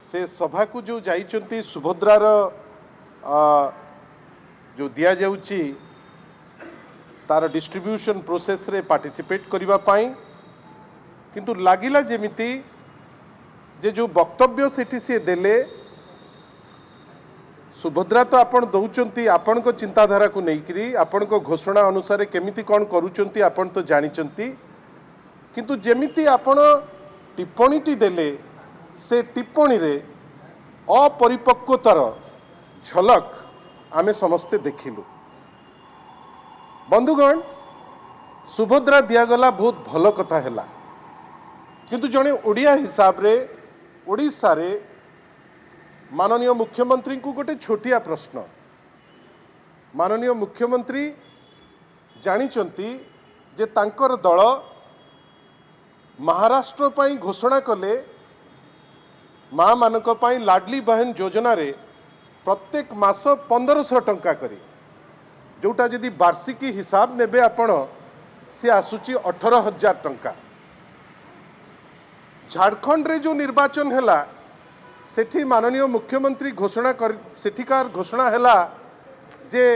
से सभा को जो जाइचंती सुभद्रार जो दिया जाउची तार डिस्ट्रीब्यूशन प्रोसेस रे पार्टिसिपेट करिबा पाई किंतु लागिला जेमिति जे जो वक्तव्य सेठी से देले सुभद्रा तो आपण दौचंती आपण को चिंताधारा को नेइकरी आपण को घोषणा अनुसार केमिति कौन करूचंती आपण तो जानिचंती किंतु जेमिति आपण टिप्पणीटी देले से टिप्पणी रे अपरिपक्वतार झलक आमे समस्ते देखिलु। बंधुगण सुभद्रा दियागला बहुत भल कथा हैला किंतु जने ओडिया हिसाब रे ओडिशा रे माननीय मुख्यमंत्री को गोटे छोटिया प्रश्न। माननीय मुख्यमंत्री जानिचंती जे तांकर दल महाराष्ट्र पाई घोषणा कले माँ मानक पाई लाडली बहन योजना रे प्रत्येक मास 1500 टंका करी जोटा जदि वार्षिकी हिसाब नेबे आपण से आसुची 18,000 टंका। झारखंड रे जो निर्वाचन हैला सेठी माननीय मुख्यमंत्री घोषणा कर सेठिकार घोषणा हैला जे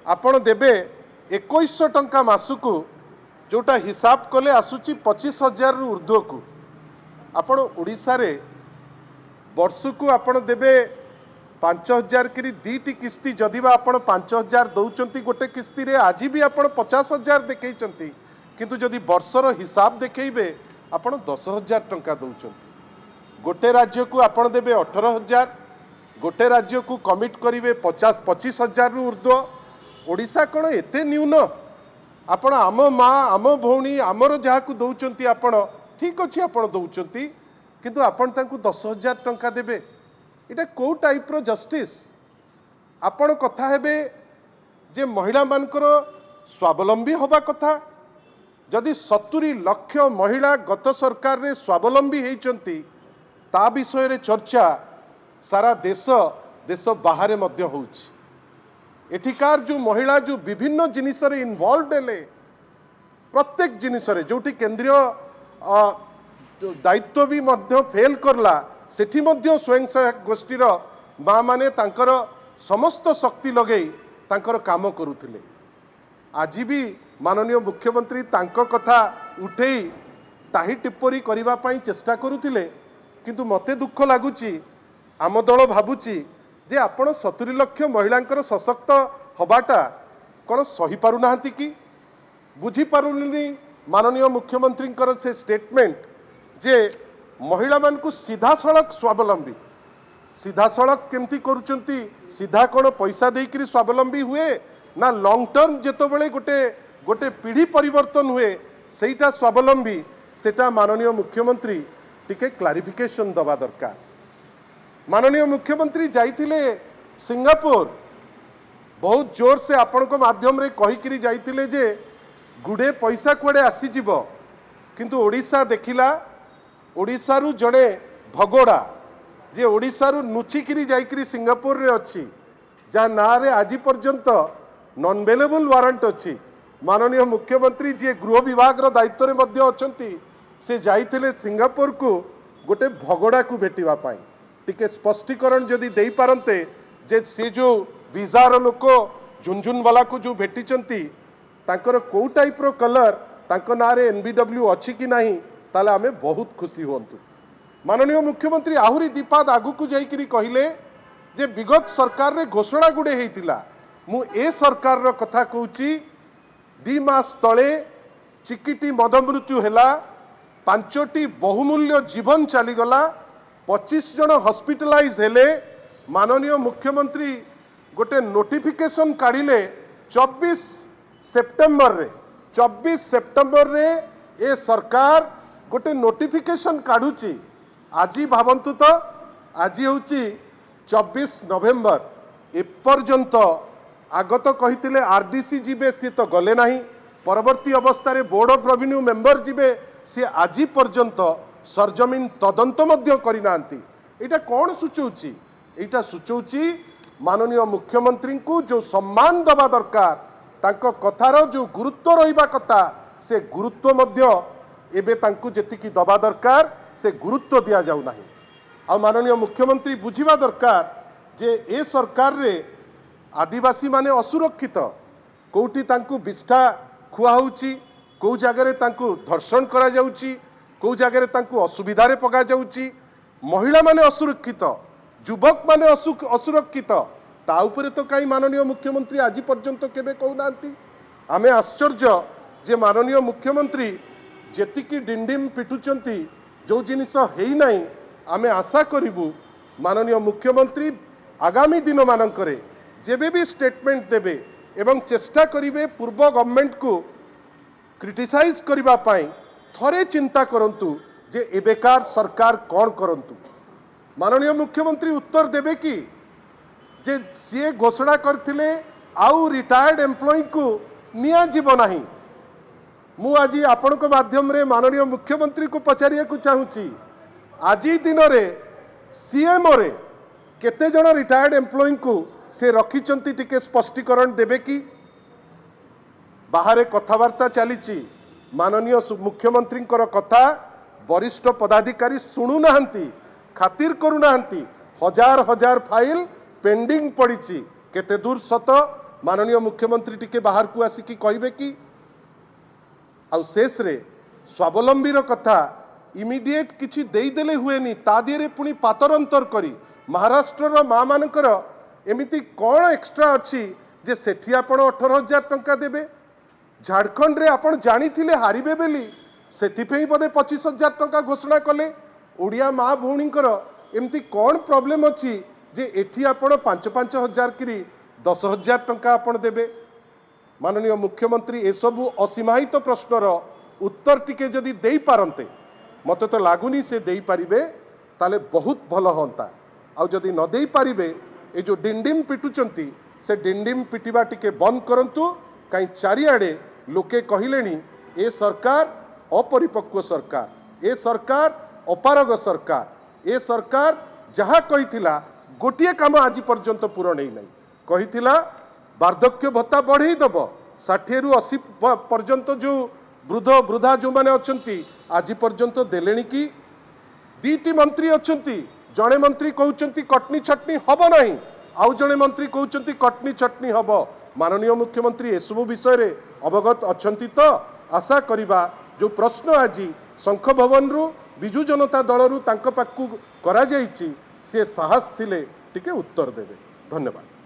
आपण देबे 2100 टंका मासकू जोटा हिसाब कले आसुची 25,000 रु ऊर्ध्व को आपण ओडिशा रे वर्षकू आपण देबे 5,000 करी दीटी किस्ती जदिबा आपण 5,000 दौचंती गोटे किस्ती रे आज भी आपण 50,000 देखैचंती किंतु जदि वर्षर हिसाब देखैबे आपण 10,000 टंका दौचंती। गोटे राज्य को आपण देबे 18,000 गोटे राज्य को कमिट करिवे 25,000 रु ऊर्ध्व। ओडिशा कौन एते न्यून आपण आम माँ आम भौणी आमर जहाँ को दौचंती आपण ठीक अच्छे आपण दौचंती किंतु आपण तांकु 10,000 टंका देबे इटा को टाइप रो जस्टिस। आपण कथा हेबे जे महिला मानकर स्वावलंबी हवा कथा जदि 70 लाख महिला गत सरकार रे स्वावलंबी हेचंती ता विषय रे चर्चा सारा देश देश बाहर मध्य होउछि। एठिकार जो महिला जो विभिन्न जिनिस रे इन्वॉल्व हेले प्रत्येक जिनिस रे जोटी केंद्रीय दायित्व भी मध्य फेल करला सेठी मध्य स्वयं सहायक गोष्ठीर माँ माने तांकर समस्त शक्ति लगेई तांकर काम करुथिले। आज भी माननीय मुख्यमंत्री तांको कथा उठेई ताही टिप्पणी करिबा पई चेष्टा करुथिले किंतु मते दुख लागुची आम दल भाबुची जे आपण 70 लाख महिलांकर सशक्त हबाटा कौन सही पारु नाहंती कि बुझी पारुनी माननीय मुख्यमंत्री से स्टेटमेंट जे महिला मान को सीधा सड़क स्वावलंबी सीधा सड़क केमती करुचंती सीधा कौन पैसा देकरी स्वावलंबी हुए ना लॉन्ग टर्म जेतो बेले गोटे गोटे पीढ़ी परिवर्तन हुए सेटा स्वावलंबी सेटा माननीय मुख्यमंत्री टिके क्लारिफिकेशन दबा दरकार। माननीय मुख्यमंत्री जाइथिले सिंगापुर बहुत जोर से आपण को माध्यम रे कहिकरी जाइथिले जे गुडे पैसा कुआडे आसी जिवो किंतु ओडिशा देखिला ओडिशारू जड़े भगोड़ा जे ओडिशारू नुचिकी जाइकरी सिंगापुर रे अच्छी जहाँ ना रे आज पर्यंत नॉन अवेलेबल वारंट अच्छी। माननीय मुख्यमंत्री जी गृह विभाग दायित्व रे मध्य अछंती से जाइथिले सिंगापुर को गोटे भगोड़ा को भेटिबा पाई टिके स्पष्टीकरण जदि दे पारंते जे से जो वीजार लोक झुनझुन वाला को जो भेटिचंती तांकर को टाइप रो कलर तांको ना रे एनबीडब्ल्यू अच्छी कि नहीं ताले आमे बहुत खुशी होंतु। माननीय मुख्यमंत्री आहुरी दीपाद आगु को जाइकरी कहिले जे विगत सरकार रे घोषणा गुडे हेतिला मु ए सरकार रो कथा कहूची 2 मास तले चिकिटी मद मृत्यु हैला 5टी बहुमूल्य जीवन चलीगला 25 जन हॉस्पिटलाइज हेले माननीय मुख्यमंत्री गोटे नोटिफिकेशन काढ़िले 24 सेप्टेम्बर रे ए सरकार गोटे नोटिफिकेशन काढ़ुची आज भावंतु तो आज होची 24 नवेम्बर एपर्यंत आगत कही आरडीसी जीवे सी तो गले नहीं परवर्ती अवस्था रे बोर्ड ऑफ रेवेन्यू मेंबर जीवे सी आज पर्यंत सरजमीन तदंत मध्य करिनांती। एटा कौन सूचौची एटा सूचौची माननीय मुख्यमंत्री को जो सम्मान दबा दरकार तांको कथार जो गुरुत्व रहिबा कथा से गुरुत्व मध्य एबे तांकु जेतिकी दबा दरकार से गुरुत्व दिया जाउ नाही। आ माननीय मुख्यमंत्री बुझिबा दरकार जे ए सरकार रे आदिवासी माने असुरक्षित कोउठी तांकु विष्ठा खुआ होउची को जगह तांकु धर्षण करा जाउची को जगह तांकु असुविधारे पका जाउची महिला माने असुरक्षित युवक माने असुरक्षित ता उपरे तो कहीं माननीय मुख्यमंत्री आज पर्यंत केबे कहूनांती। आमे आश्चर्य जे माननीय मुख्यमंत्री जेतिकी डिंडिम पिटुचंती जो जिनिस हेई नाही आमे आशा करिबु माननीय मुख्यमंत्री आगामी दिन मानकरे जेबे भी स्टेटमेंट देबे एवं चेष्टा करिवे पूर्व गवर्नमेंट को क्रिटिसाइज करिबा पाई थरे चिंता करंतु जे एबेकार सरकार कौन करंतु। माननीय मुख्यमंत्री उत्तर देबे कि जे सी घोषणा करथिले आउ रिटायर्ड एम्प्लॉई को निया जीव नाही। मु आज आपण को माध्यम रे माननीय मुख्यमंत्री को पचारिया को चाहूची आज दिन रे सीएमओ रे केते जण रिटायर्ड एम्प्लॉई को से रखिचंती टिके स्पष्टीकरण देबे कि बाहर कथबार्ता चली माननीय मुख्यमंत्री कथा वरिष्ठ पदाधिकारी शुणु नाहंती खातिर करू नाहंती हजार हजार फाइल पेंडिंग पड़ी केते दूर सत माननीय मुख्यमंत्री टिके बाहर को आसिकी कहबे कि आउ शेष रे स्वावलंबी कथा इमिडिएट किछि देई देले हुएनी ता दिरे पुनी पातरंतर करी महाराष्ट्र माँ मानकर एमिति कौन एक्स्ट्रा अच्छी जे सेठी आपण 18,000 टंका देबे झारखंड रे आपण जानिथिले हारिबे बेली सेथिफेई बोधे 25,000 टंका घोषणा कले ओडिया माँ भौणीकर एमती कौन प्रॉब्लम अच्छी जे एठी आपण 5,000 किरी 10,000 टंका आपण देबे। माननीय मुख्यमंत्री ए सबु असीमाहित प्रश्नर उत्तर टिके जदि देई पारंते मते तो लागुनी से देई पारिबे ताले बहुत भल होंता आ जदि न देई पारिबे ए जो डिंडिम पिटुचंती से डिंडिम पिटिबा टिके बंद करंतु कहीं चारिआडे लोके कहलेनी ए सरकार अपरिपक्व सरकार ए सरकार अपारग सरकार ए सरकार जहाँ कहिथिला गोटिए काम आज पर्यंत पूरण नहीं नहीं कहिथिला वार्धक्य भत्ता बढ़ई दब 60 ରୁ 80 पर्यंत जो वृद्ध वृद्धा जो माने अछंती आज पर्यंत देलेनी कि दीटी मंत्री अछंती जड़े मंत्री कहउचंती कटनी छटनी हब नहीं आउ जड़े मंत्री कहउचंती कटनी छटनी हब। माननीय मुख्यमंत्री एसबू विषय रे अवगत अछंती तो आशा करिबा जो प्रश्न आज शंख भवन रु विजु जनता दल रु तांको पाखु करा जाईची से साहस थिले टिके उत्तर देबे। धन्यवाद।